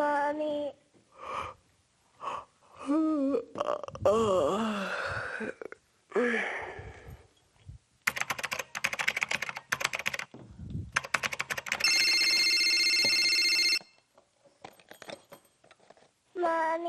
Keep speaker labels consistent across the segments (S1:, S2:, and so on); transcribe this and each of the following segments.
S1: Mommy. Mommy. Mommy.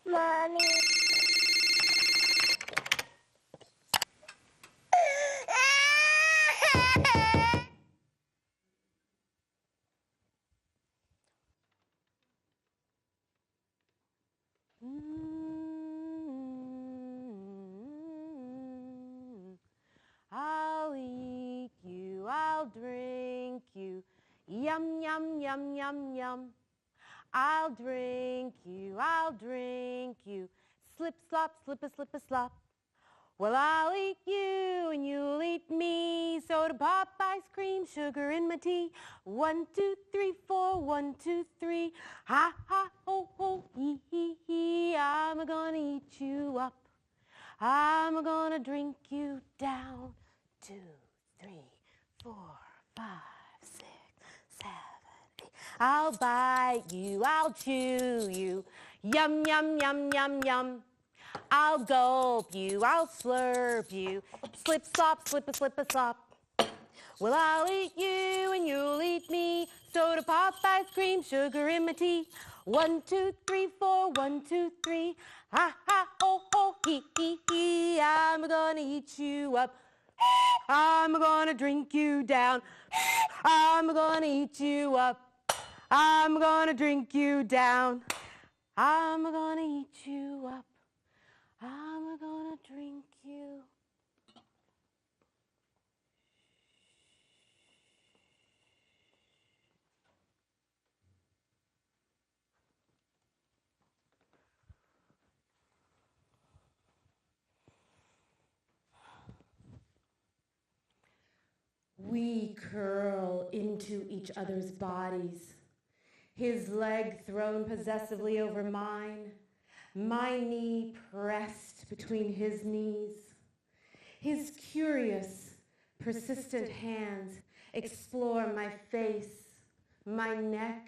S1: Mommy.
S2: I'll eat you, I'll drink you, yum, yum, yum, yum, yum. I'll drink you, slip, slop, slip-a, slip-a-slop. Well, I'll eat you and you'll eat me, soda pop, ice cream, sugar in my tea. 1, 2, 3, 4, 1, 2, 3. Ha, ha, ho, ho, hee, hee, hee. I'm gonna eat you up. I'm gonna drink you down. 2, 3, 4, 5, 6, 7, 8. I'll bite you, I'll chew you. Yum, yum, yum, yum, yum. I'll gulp you, I'll slurp you. Slip, slop, slip-a, slip-a-slop. Well, I'll eat you and you'll eat me. Soda pop, ice cream, sugar in my tea. 1, 2, 3, 4, 1, 2, 3. Ha, ha, ho, ho, hee, hee, hee. I'm gonna eat you up. I'm gonna drink you down. I'm gonna eat you up. I'm gonna drink you down. I'm gonna eat you up. I'm gonna drink you. We curl into each other's bodies, his leg thrown possessively over mine, my knee pressed between his knees. His curious, persistent hands explore my face, my neck,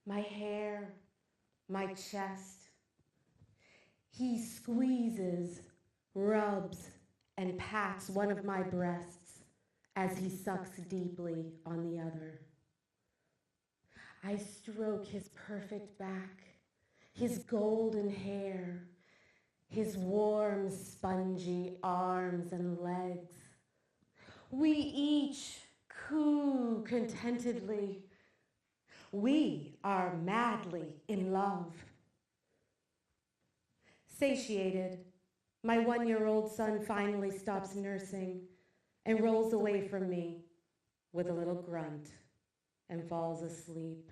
S2: my hair, my chest. He squeezes, rubs, and pats one of my breasts as he sucks deeply on the other. I stroke his perfect back, his golden hair, his warm, spongy arms and legs. We each coo contentedly. We are madly in love. Satiated, my 1-year-old son finally stops nursing and rolls away from me with a little grunt and falls asleep.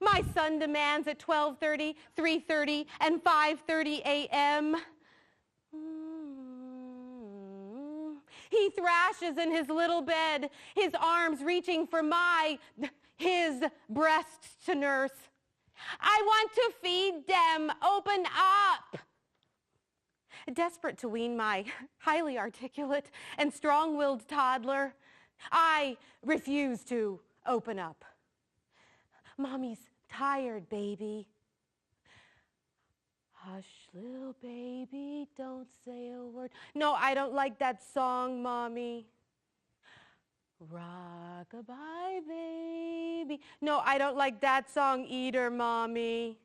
S2: My son demands at 12:30, 3:30, and 5:30 a.m. He thrashes in his little bed, his arms reaching for his breasts to nurse. I want to feed them. Open up. Desperate to wean my highly articulate and strong-willed toddler, I refuse to open up. Mommy's tired, baby. Hush, little baby, don't say a word. No, I don't like that song, Mommy. Rock-a-bye, baby. No, I don't like that song either, Mommy.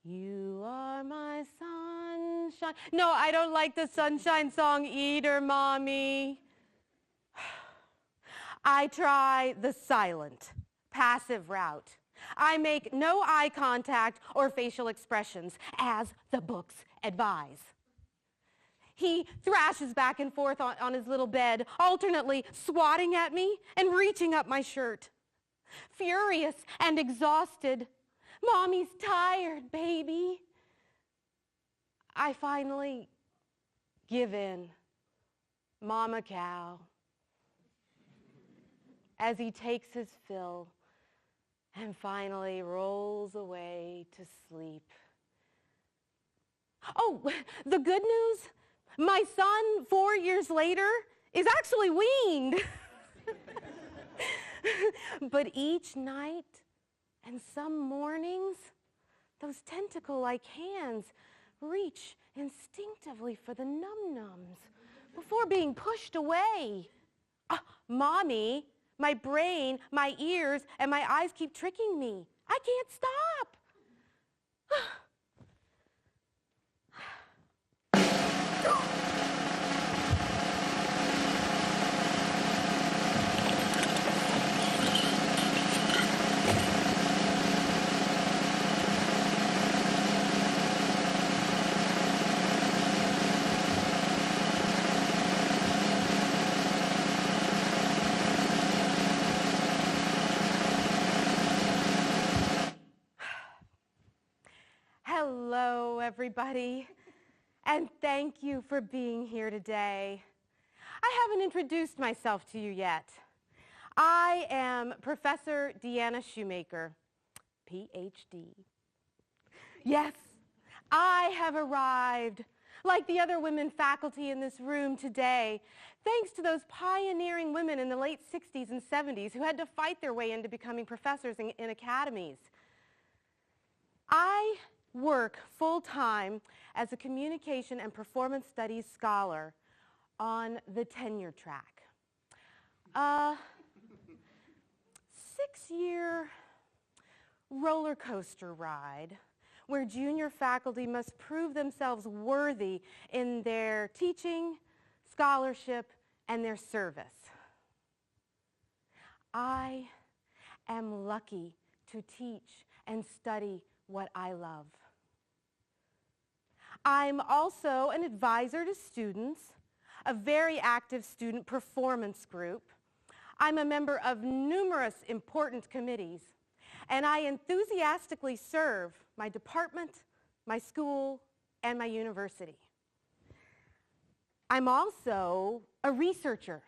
S2: You are my sunshine. No, I don't like the sunshine song either, Mommy. I try the silent, passive route. I make no eye contact or facial expressions, as the books advise. He thrashes back and forth on his little bed, alternately swatting at me and reaching up my shirt. Furious and exhausted, Mommy's tired, baby. I finally give in, Mama Cow, as he takes his fill and finally rolls away to sleep. Oh, the good news, my son, 4 years later, is actually weaned. But each night and some mornings, those tentacle-like hands reach instinctively for the num-nums before being pushed away. Mommy, my brain, my ears, and my eyes keep tricking me. I can't stop. Hello, everybody, and thank you for being here today. I haven't introduced myself to you yet. I am Professor Deanna Shoemaker, PhD. Yes, I have arrived, like the other women faculty in this room today, thanks to those pioneering women in the late 60s and 70s who had to fight their way into becoming professors in academies. I work full-time as a communication and performance studies scholar on the tenure track. A 6-year roller coaster ride where junior faculty must prove themselves worthy in their teaching, scholarship, and their service. I am lucky to teach and study what I love. I'm also an advisor to students, a very active student performance group. I'm a member of numerous important committees, and I enthusiastically serve my department, my school, and my university. I'm also a researcher,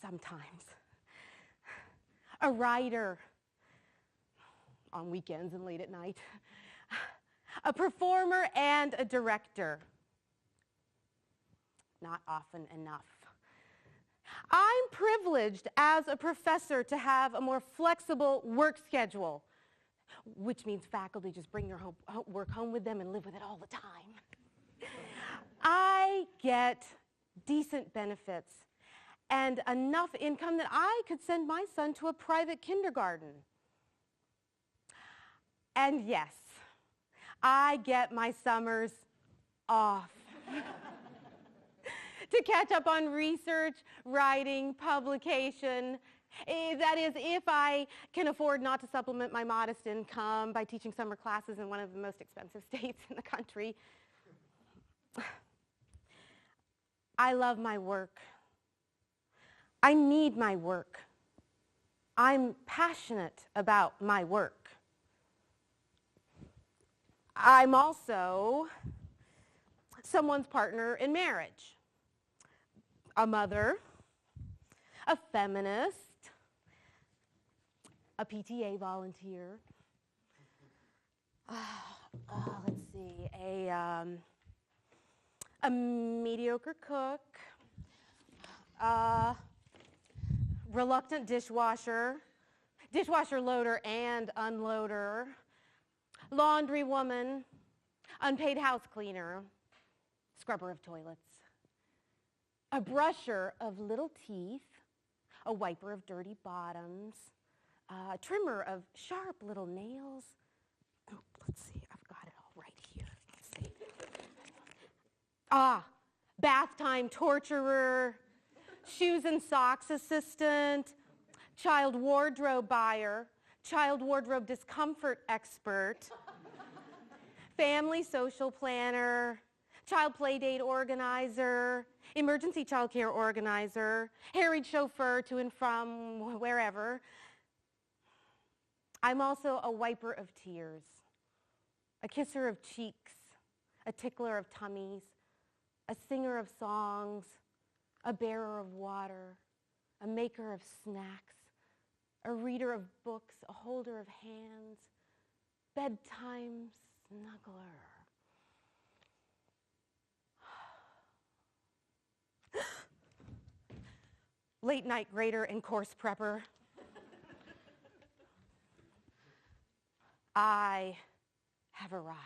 S2: sometimes, a writer on weekends and late at night, a performer and a director, not often enough. I'm privileged as a professor to have a more flexible work schedule, which means faculty just bring their work home with them and live with it all the time. I get decent benefits and enough income that I could send my son to a private kindergarten. And yes, I get my summers off to catch up on research, writing, publication. That is, if I can afford not to supplement my modest income by teaching summer classes in one of the most expensive states in the country. I love my work. I need my work. I'm passionate about my work. I'm also someone's partner in marriage, a mother, a feminist, a PTA volunteer, let's see, a mediocre cook, reluctant dishwasher, dishwasher loader and unloader, laundry woman, unpaid house cleaner, scrubber of toilets. a brusher of little teeth, a wiper of dirty bottoms, a trimmer of sharp little nails. Oh, let's see, I've got it all right here. Let's see. Bath time torturer, shoes and socks assistant, child wardrobe buyer, child wardrobe discomfort expert, family social planner, child play date organizer, emergency child care organizer, harried chauffeur to and from wherever. I'm also a wiper of tears, a kisser of cheeks, a tickler of tummies, a singer of songs, a bearer of water, a maker of snacks, a reader of books, a holder of hands, bedtime snuggler. Late night grader and course prepper. I have arrived.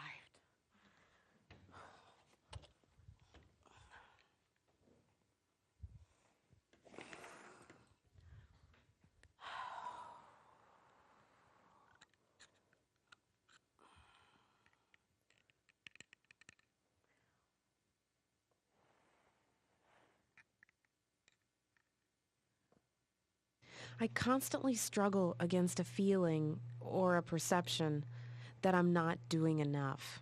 S2: I constantly struggle against a feeling or a perception that I'm not doing enough.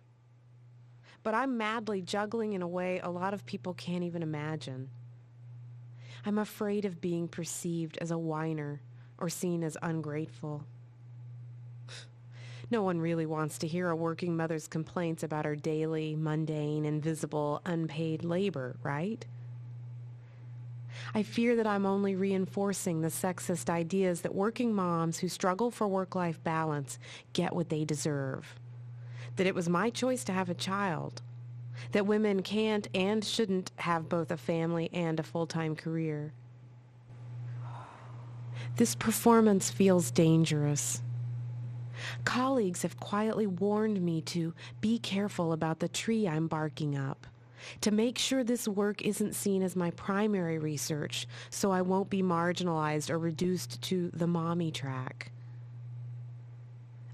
S2: But I'm madly juggling in a way a lot of people can't even imagine. I'm afraid of being perceived as a whiner or seen as ungrateful. No one really wants to hear a working mother's complaints about her daily, mundane, invisible, unpaid labor, right? I fear that I'm only reinforcing the sexist ideas that working moms who struggle for work-life balance get what they deserve. That it was my choice to have a child. That women can't and shouldn't have both a family and a full-time career. This performance feels dangerous. Colleagues have quietly warned me to be careful about the tree I'm barking up, to make sure this work isn't seen as my primary research, so I won't be marginalized or reduced to the mommy track.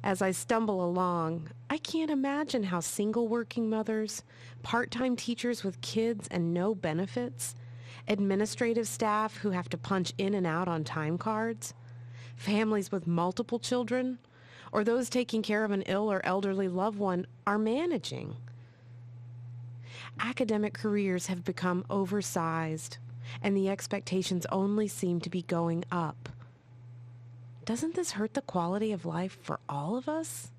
S2: As I stumble along, I can't imagine how single working mothers, part-time teachers with kids and no benefits, administrative staff who have to punch in and out on time cards, families with multiple children, or those taking care of an ill or elderly loved one are managing. Academic careers have become oversized, and the expectations only seem to be going up. Doesn't this hurt the quality of life for all of us?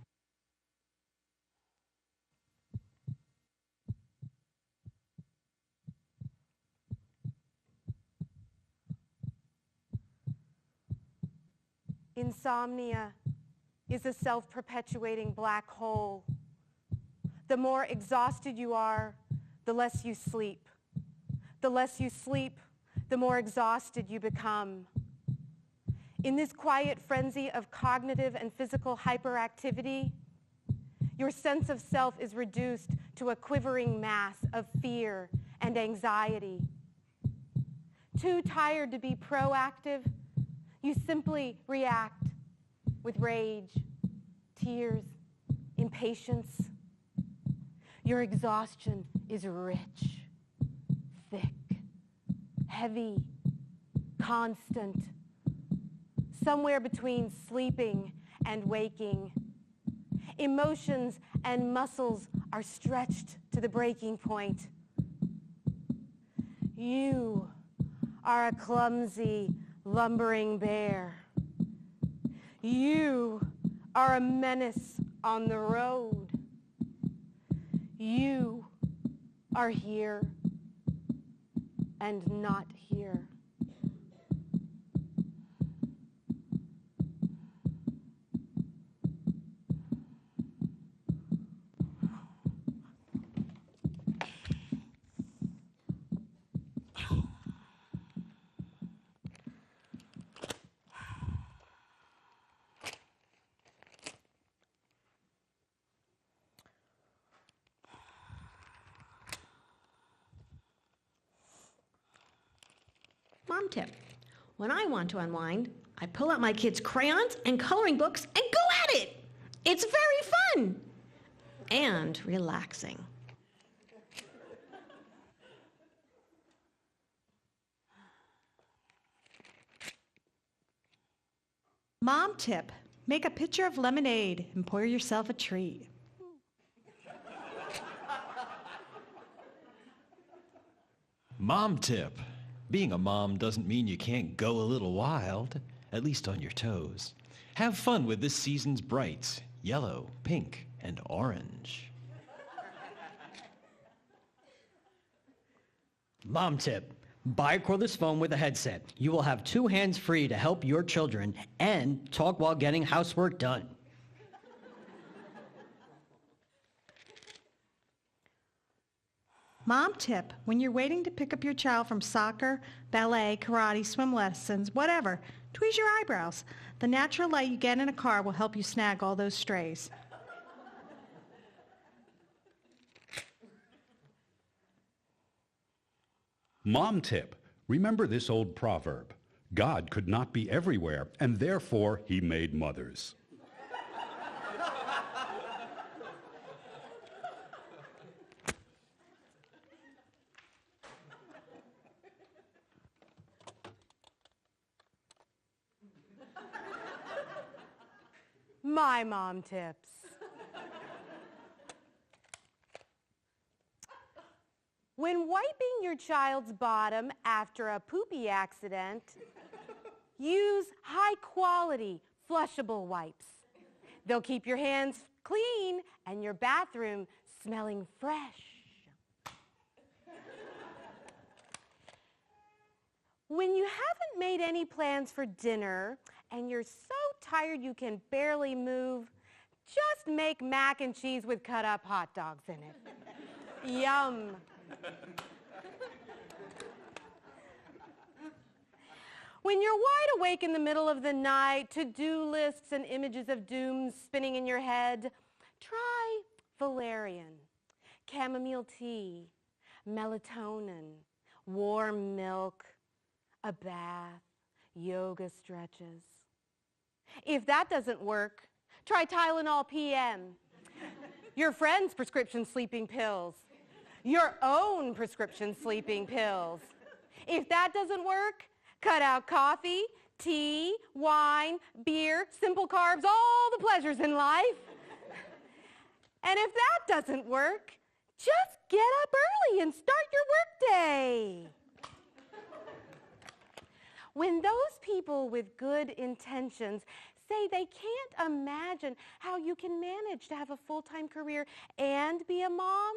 S2: Insomnia is a self-perpetuating black hole. The more exhausted you are, the less you sleep. The less you sleep, the more exhausted you become. In this quiet frenzy of cognitive and physical hyperactivity, your sense of self is reduced to a quivering mass of fear and anxiety. Too tired to be proactive, you simply react with rage, tears, impatience. Your exhaustion is rich, thick, heavy, constant, somewhere between sleeping and waking. Emotions and muscles are stretched to the breaking point. You are a clumsy, lumbering bear. You are a menace on the road. You are here and not here.
S3: mom tip. When I want to unwind, I pull out my kids' crayons and coloring books and go at it. It's very fun and relaxing.
S4: Mom tip, make a pitcher of lemonade and pour yourself a treat.
S5: Mom tip. Being a mom doesn't mean you can't go a little wild, at least on your toes. Have fun with this season's brights, yellow, pink, and orange.
S6: Mom tip. Buy a cordless phone with a headset. You will have 2 hands free to help your children and talk while getting housework done.
S4: Mom tip, when you're waiting to pick up your child from soccer, ballet, karate, swim lessons, whatever, tweeze your eyebrows. The natural light you get in a car will help you snag all those strays.
S7: Mom tip, remember this old proverb. God could not be everywhere, and therefore he made mothers.
S2: My mom tips. When wiping your child's bottom after a poopy accident, use high-quality, flushable wipes. They'll keep your hands clean and your bathroom smelling fresh. When you haven't made any plans for dinner and you're so tired you can barely move, just make mac and cheese with cut-up hot dogs in it. Yum. When you're wide awake in the middle of the night, to-do lists and images of doom spinning in your head, try valerian, chamomile tea, melatonin, warm milk, a bath, yoga stretches. If that doesn't work, try Tylenol PM, your friend's prescription sleeping pills, your own prescription sleeping pills. If that doesn't work, cut out coffee, tea, wine, beer, simple carbs, all the pleasures in life. And if that doesn't work, just get up early and start your workday. When those people with good intentions say they can't imagine how you can manage to have a full-time career and be a mom,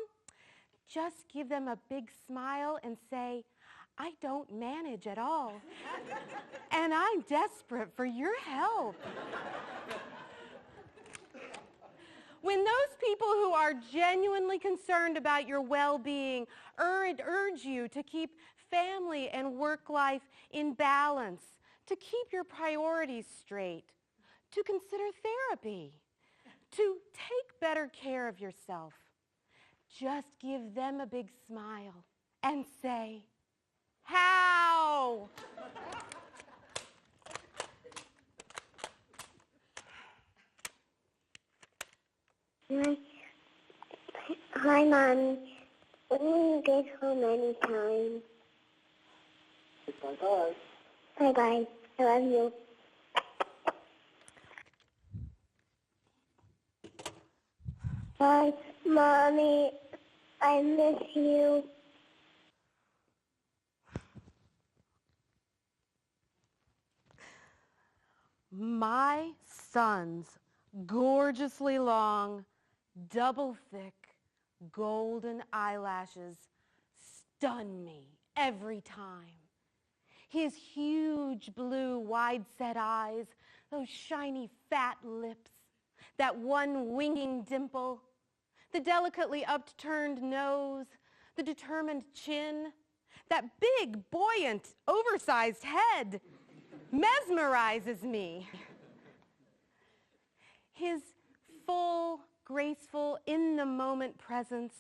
S2: just give them a big smile and say, I don't manage at all, and I'm desperate for your help. When those people who are genuinely concerned about your well-being urge you to keep family and work life in balance, to keep your priorities straight, to consider therapy, to take better care of yourself, just give them a big smile and say, how?
S1: Hi, Mommy. When will you get home anytime? Bye-bye. Bye-bye. I love you. Bye, Mommy. I miss you.
S2: My son's gorgeously long, double thick, golden eyelashes stun me every time. His huge blue wide-set eyes, those shiny fat lips, that one winking dimple, the delicately upturned nose, the determined chin, that big, buoyant, oversized head mesmerizes me. His full, graceful, in-the-moment presence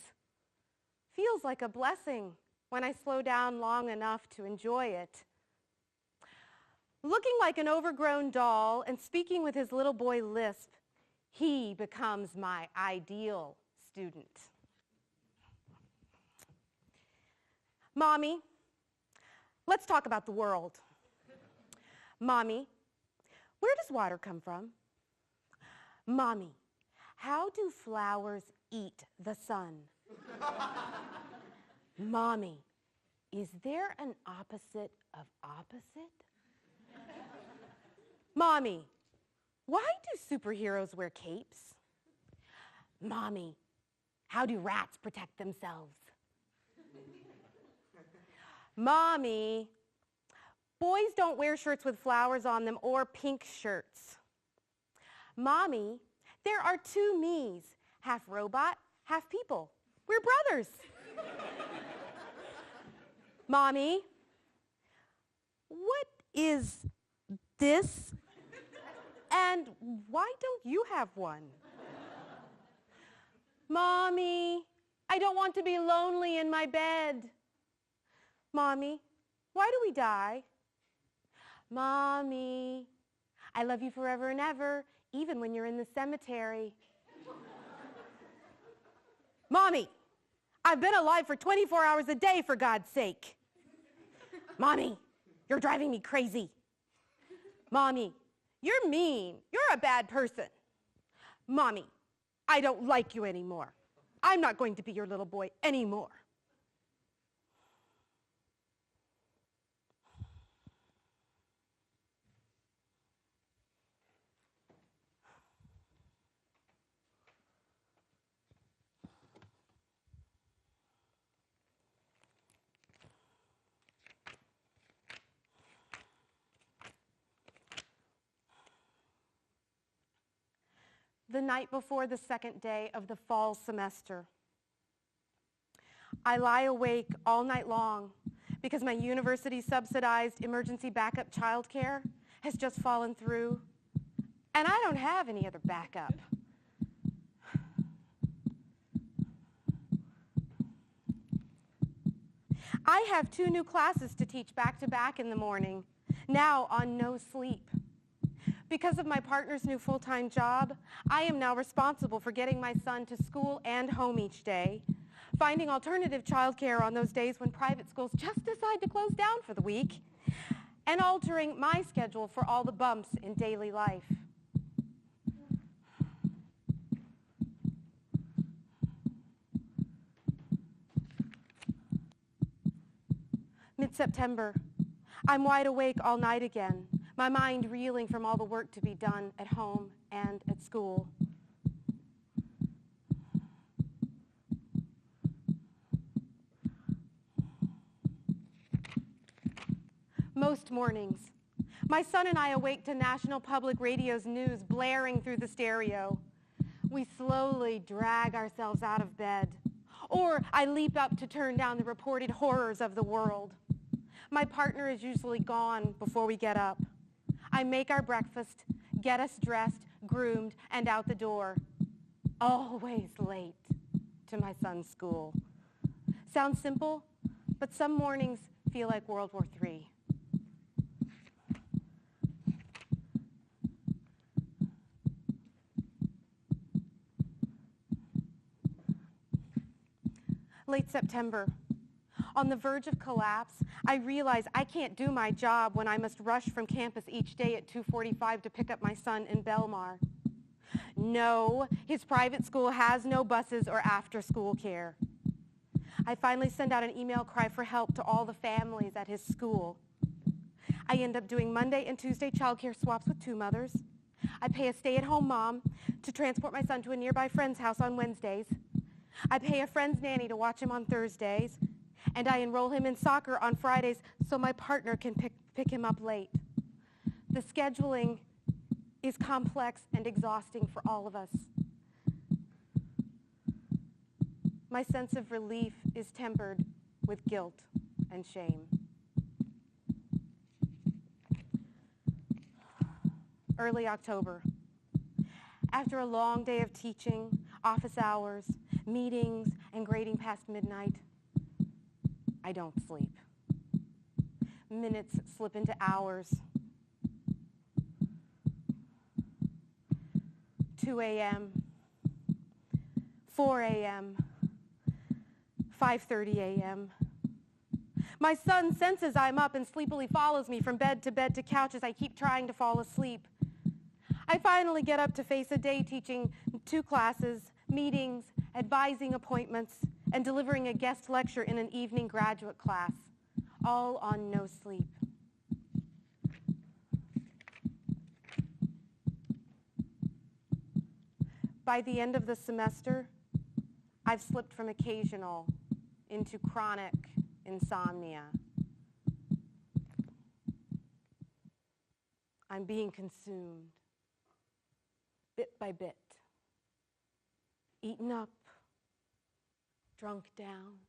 S2: feels like a blessing when I slow down long enough to enjoy it. Looking like an overgrown doll and speaking with his little boy lisp, he becomes my ideal student. Mommy, let's talk about the world. Mommy, where does water come from? Mommy, how do flowers eat the sun? Mommy, is there an opposite of opposite? Mommy, why do superheroes wear capes? Mommy, how do rats protect themselves? Mommy, boys don't wear shirts with flowers on them or pink shirts. Mommy, there are two me's, half robot, half people. We're brothers. Mommy, what is this? And why don't you have one? Mommy, I don't want to be lonely in my bed. Mommy, why do we die? Mommy, I love you forever and ever, even when you're in the cemetery. Mommy, I've been alive for 24 hours a day, for God's sake. Mommy, you're driving me crazy. Mommy, you're mean. You're a bad person. Mommy, I don't like you anymore. I'm not going to be your little boy anymore. The night before the second day of the fall semester, I lie awake all night long because my university-subsidized emergency backup childcare has just fallen through, and I don't have any other backup. I have 2 new classes to teach back-to-back in the morning, now on no sleep. Because of my partner's new full-time job, I am now responsible for getting my son to school and home each day, finding alternative childcare on those days when private schools just decide to close down for the week, and altering my schedule for all the bumps in daily life. Mid-September, I'm wide awake all night again, my mind reeling from all the work to be done at home and at school. Most mornings, my son and I awake to National Public Radio's news blaring through the stereo. We slowly drag ourselves out of bed, or I leap up to turn down the reported horrors of the world. My partner is usually gone before we get up. I make our breakfast, get us dressed, groomed, and out the door. Always late to my son's school. Sounds simple, but some mornings feel like World War III. Late September. On the verge of collapse, I realize I can't do my job when I must rush from campus each day at 2:45 to pick up my son in Belmar. No, his private school has no buses or after-school care. I finally send out an email cry for help to all the families at his school. I end up doing Monday and Tuesday childcare swaps with 2 mothers. I pay a stay-at-home mom to transport my son to a nearby friend's house on Wednesdays. I pay a friend's nanny to watch him on Thursdays. And I enroll him in soccer on Fridays so my partner can pick him up late. The scheduling is complex and exhausting for all of us. My sense of relief is tempered with guilt and shame. Early October. After a long day of teaching, office hours, meetings, and grading past midnight, I don't sleep. Minutes slip into hours, 2 a.m., 4 a.m., 5:30 a.m. My son senses I'm up and sleepily follows me from bed to couch as I keep trying to fall asleep. I finally get up to face a day teaching 2 classes, meetings, advising appointments, and delivering a guest lecture in an evening graduate class, all on no sleep. By the end of the semester, I've slipped from occasional into chronic insomnia. I'm being consumed, bit by bit, eaten up, drunk down.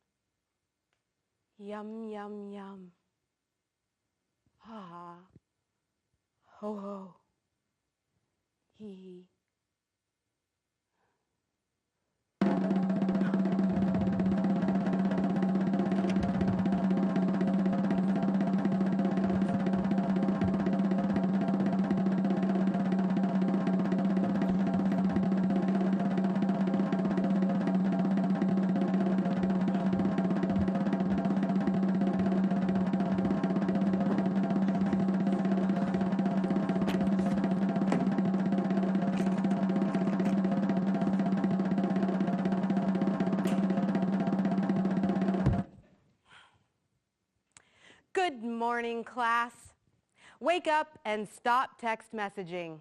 S2: Yum, yum, yum. Ha ha. Ho ho. Hee hee. Good morning, class. Wake up and stop text messaging.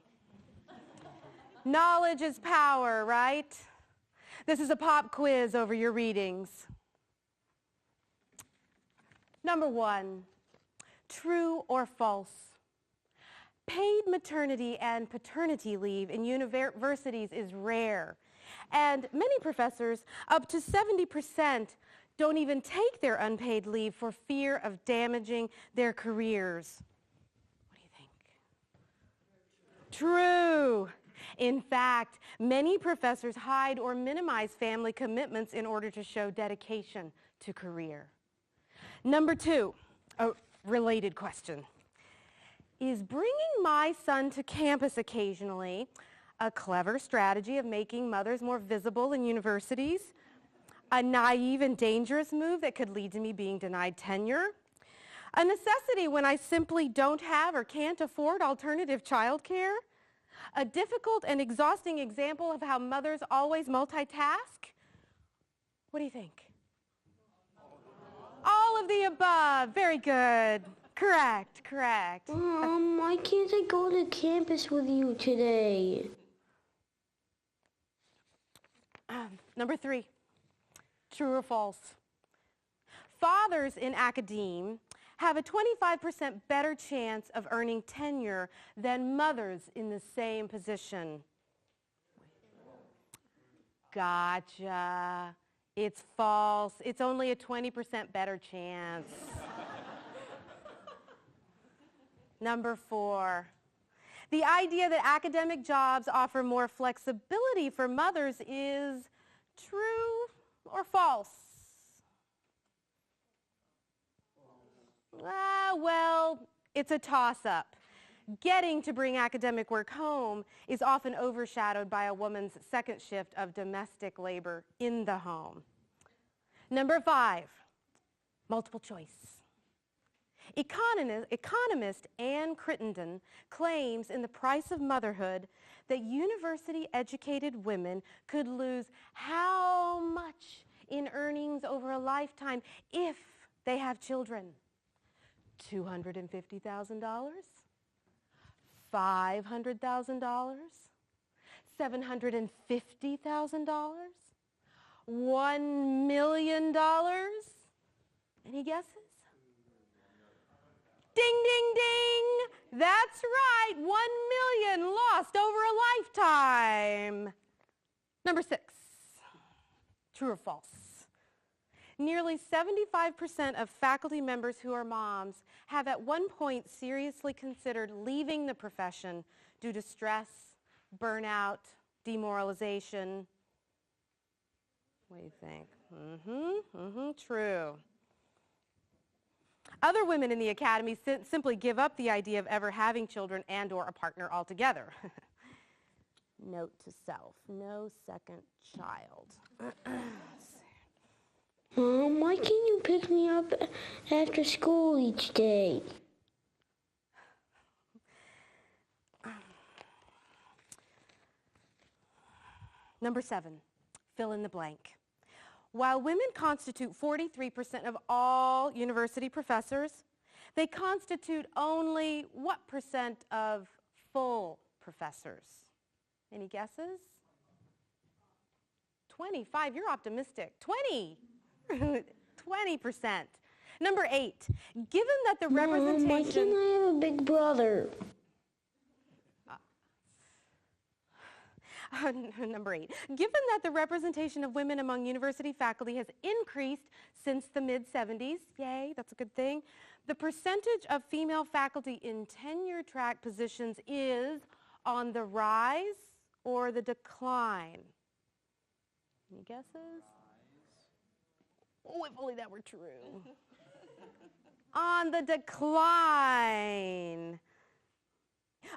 S2: Knowledge is power, right? This is a pop quiz over your readings. Number 1, true or false? Paid maternity and paternity leave in universities is rare, and many professors, up to 70%, don't even take their unpaid leave for fear of damaging their careers. What do you think? True. In fact, many professors hide or minimize family commitments in order to show dedication to career. Number 2, a related question. Is bringing my son to campus occasionally a clever strategy of making mothers more visible in universities? A naive and dangerous move that could lead to me being denied tenure? A necessity when I simply don't have or can't afford alternative childcare? A difficult and exhausting example of how mothers always multitask? What do you think? All of the above. Very good. Correct, correct.
S1: Why can't I go to campus with you today?
S2: Number 3, true or false? Fathers in academe have a 25% better chance of earning tenure than mothers in the same position. Gotcha. It's false. It's only a 20% better chance. Number 4, the idea that academic jobs offer more flexibility for mothers is true or false? Well, it's a toss-up. Getting to bring academic work home is often overshadowed by a woman's second shift of domestic labor in the home. Number 5, multiple choice. Economist Ann Crittenden claims in The Price of Motherhood that university-educated women could lose how much in earnings over a lifetime if they have children? $250,000? $500,000? $750,000? $1 million? Any guesses? Ding, ding, ding! That's right, 1 million lost over a lifetime. Number 6, true or false? Nearly 75% of faculty members who are moms have at one point seriously considered leaving the profession due to stress, burnout, demoralization. What do you think? True. Other women in the academy simply give up the idea of ever having children and or a partner altogether. Note to self, no second child.
S1: Mom, why can't you pick me up after school each day?
S2: Number 7, fill in the blank. While women constitute 43% of all university professors, they constitute only what percent of full professors? Any guesses? 25, you're optimistic. 20, 20%. Number 8, given that the representation...
S1: Mom, why can't I have a big brother?
S2: Number 8, given that the representation of women among university faculty has increased since the mid-70s, yay, that's a good thing, the percentage of female faculty in tenure-track positions is on the rise or the decline? Any guesses? Oh, if only that were true. On the decline.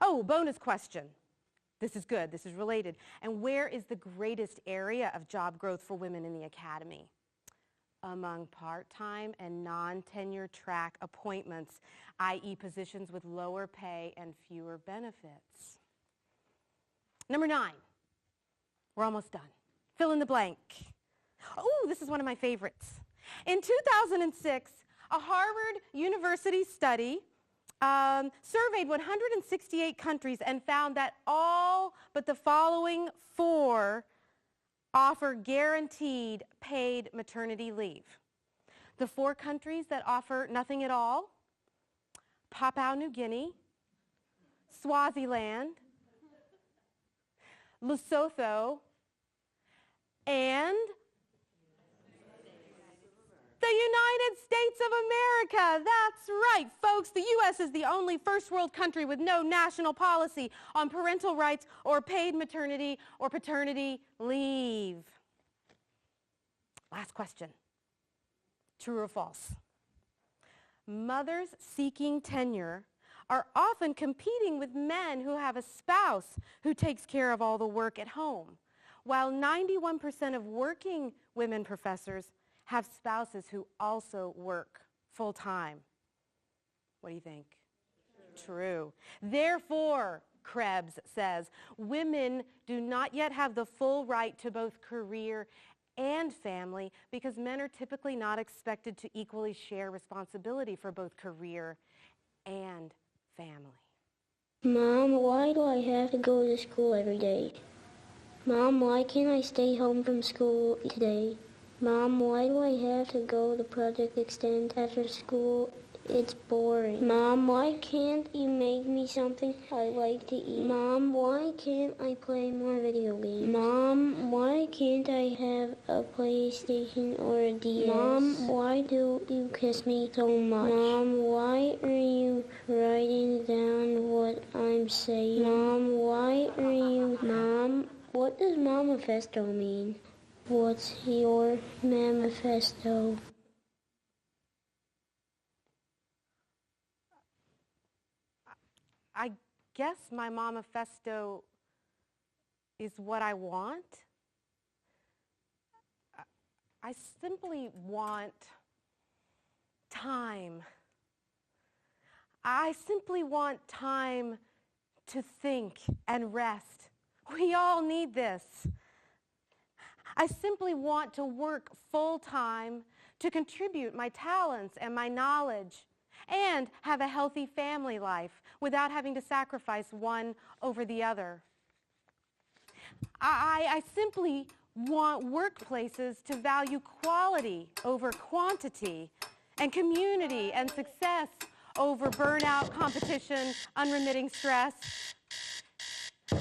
S2: Oh, bonus question. This is good, this is related. And where is the greatest area of job growth for women in the academy? Among part-time and non-tenure track appointments, i.e. positions with lower pay and fewer benefits. Number 9, we're almost done. Fill in the blank. Oh, this is one of my favorites. In 2006, a Harvard University study surveyed 168 countries and found that all but the following 4 offer guaranteed paid maternity leave. The 4 countries that offer nothing at all: Papua New Guinea, Swaziland, Lesotho, and the United States of America. That's right, folks. The U.S. is the only first world country with no national policy on parental rights or paid maternity or paternity leave. Last question. True or false? Mothers seeking tenure are often competing with men who have a spouse who takes care of all the work at home, while 91% of working women professors have spouses who also work full-time. What do you think? True. Therefore, Krebs says, women do not yet have the full right to both career and family because men are typically not expected to equally share responsibility for both career and family.
S1: Mom, why do I have to go to school every day? Mom, why can't I stay home from school today? Mom, why do I have to go to Project Extend after school? It's boring. Mom, why can't you make me something I like to eat? Mom, why can't I play more video games? Mom, why can't I have a PlayStation or a DS? Mom, why do you kiss me so much? Mom, why are you writing down what I'm saying? Mom, why are you... Mom, what does Mamafesto mean? What's your Mamafesto?
S2: I guess my Mamafesto is what I want. I simply want time. I simply want time to think and rest. We all need this. I simply want to work full-time to contribute my talents and my knowledge and have a healthy family life without having to sacrifice one over the other. I simply want workplaces to value quality over quantity and community and success over burnout, competition, unremitting stress.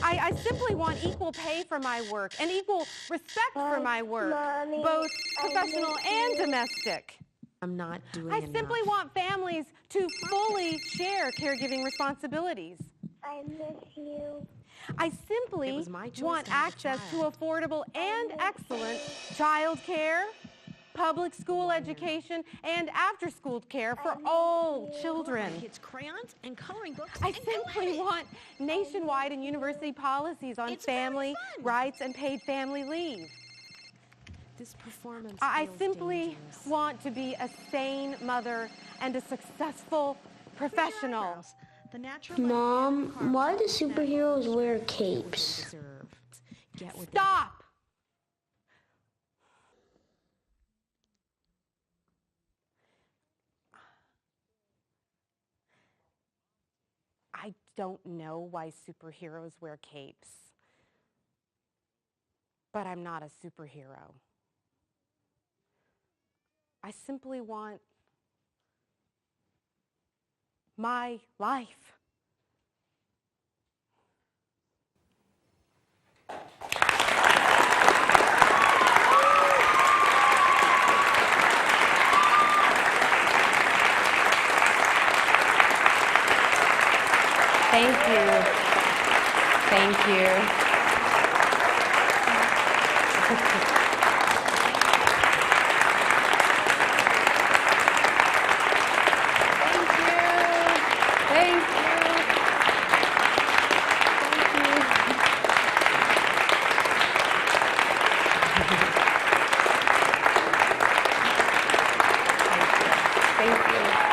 S2: I simply want equal pay for my work and equal respect for my work,
S1: Mommy,
S2: both professional and domestic.
S3: I'm not doing
S2: I
S3: enough.
S2: simply want families to fully share caregiving responsibilities.
S1: I miss you.
S2: I simply
S3: It was my choice
S2: want
S3: to have a
S2: access to
S3: child.
S2: affordable and excellent child care, public school education, and after-school care for all children.
S3: Kids crayons and coloring books.
S2: I
S3: and go at
S2: simply
S3: it.
S2: want nationwide and university policies on
S3: It's very
S2: family
S3: fun.
S2: rights and paid family leave.
S8: This performance
S2: I
S8: feels
S2: simply
S8: dangerous.
S2: want to be a sane mother and a successful professional.
S4: Eyebrows. The natural light
S1: Mom,
S4: again in a car
S1: why
S4: will
S1: do
S4: snag all
S1: superheroes
S4: those
S1: wear
S8: They
S1: capes?
S8: deserve. Get what
S2: Stop! I don't know why superheroes wear capes, but I'm not a superhero. I simply want my life. Thank you. Thank you. Thank you. Thank you.